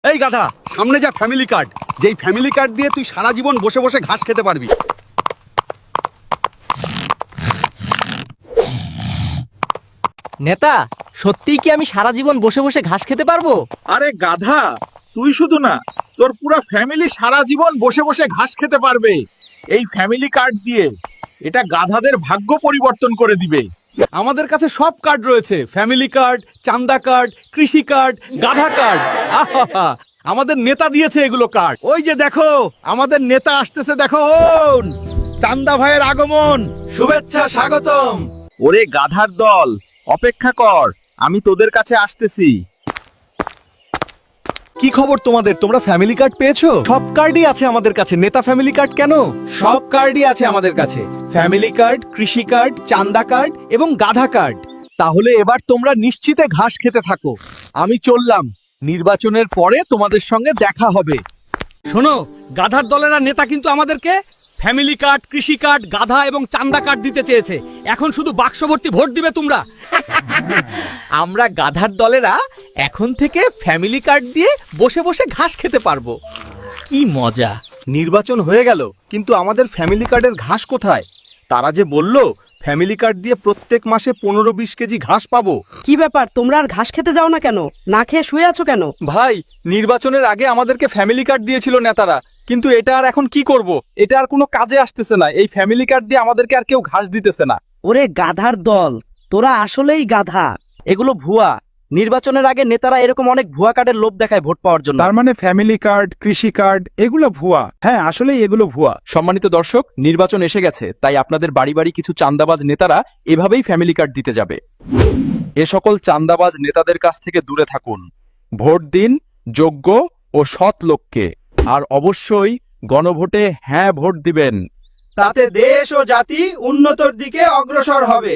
এই গাধা, সামনে যা ফ্যামিলি কার্ড, যেই ফ্যামিলি কার্ড দিয়ে তুই সারা জীবন বসে বসে ঘাস খেতে পারবি। নেতা, সত্যিই কি আমি সারা জীবন বসে বসে ঘাস খেতে পারবো? আরে গাধা, তুই শুধু না, তোর পুরো ফ্যামিলি সারা জীবন বসে বসে ঘাস খেতে পারবে এই ফ্যামিলি কার্ড দিয়ে। এটা গাধাদের ভাগ্য পরিবর্তন করে দিবে। আমাদের কাছে সব কার্ড রয়েছে, ফ্যামিলি কার্ড, চান্দা কার্ড, কৃষি কার্ড, গাধা কার্ড। আহা, আমাদের নেতা দিয়েছে এগুলো কার্ড। ওই যে দেখো, আমাদের নেতা আসতেছে, দেখো চান্দা ভাইয়ের আগমন, শুভেচ্ছা, স্বাগতম। ওরে গাধার দল, অপেক্ষা কর, আমি তোদের কাছে আসতেছি। কি খবর তোমাদের? তোমরা ফ্যামিলি কার্ড পেয়েছো? সব কার্ডই আছে আমাদের কাছে, নেতা ফ্যামিলি কার্ড কেন? সব কার্ডই আছে আমাদের কাছে, ফ্যামিলি কার্ড, কৃষি কার্ড, চান্দা কার্ড এবং গাধা কার্ড। তাহলে এবার তোমরা নিশ্চিতে ঘাস খেতে থাকো। আমি চললাম, নির্বাচনের পরে তোমাদের সঙ্গে দেখা হবে। শোনো, গাধার দলের নেতা কিন্তু আমাদেরকে ফ্যামিলি কার্ড, কৃষি কার্ড, গাধা এবং চান্দা কার্ড দিতে চেয়েছে। এখন শুধু বাক্স ভর্তি ভোট দিবে তোমরা। আমরা গাধার দলেরা এখন থেকে ফ্যামিলি কার্ড দিয়ে বসে বসে ঘাস খেতে পারবো। কি মজা! নির্বাচন হয়ে গেল, কিন্তু আমাদের ফ্যামিলি কার্ডের ঘাস কোথায়? তারা যে বলল ফ্যামিলি কার্ড দিয়ে প্রত্যেক মাসে 15-20 কেজি ঘাস পাবো। কি ব্যাপার, তোমরা আর ঘাস খেতে যাও না কেন? না খেয়ে শুয়ে আছো কেন? ভাই, নির্বাচনের আগে আমাদেরকে ফ্যামিলি কার্ড দিয়েছিল নেতারা, কিন্তু এটা আর এখন কি করব? এটা আর কোনো কাজে আসতেছে না। এই ফ্যামিলি কার্ড দিয়ে আমাদেরকে আর কেউ ঘাস দিতেছে না। ওরে গাধার দল, তোরা আসলেই গাধা। এগুলো ভুয়া। নির্বাচনের আগে নেতারা এরকম অনেক ভুয়া কার্ডের লোভ দেখায় ভোট পাওয়ার জন্য। তার মানে ফ্যামিলি কার্ড, কৃষি কার্ড এগুলো ভুয়া? হ্যাঁ, আসলেই এগুলো ভুয়া। সম্মানিত দর্শক, নির্বাচন এসে গেছে, তাই আপনাদের বাড়ি বাড়ি কিছু চান্দাবাজ নেতারা এভাবেই ফ্যামিলি কার্ড দিতে যাবে। এ সকল চান্দাবাজ নেতাদের কাছ থেকে দূরে থাকুন। ভোট দিন যোগ্য ও সৎ লোককে, আর অবশ্যই গণভোটে হ্যাঁ ভোট দিবেন। তাতে দেশ ও জাতি উন্নতর দিকে অগ্রসর হবে।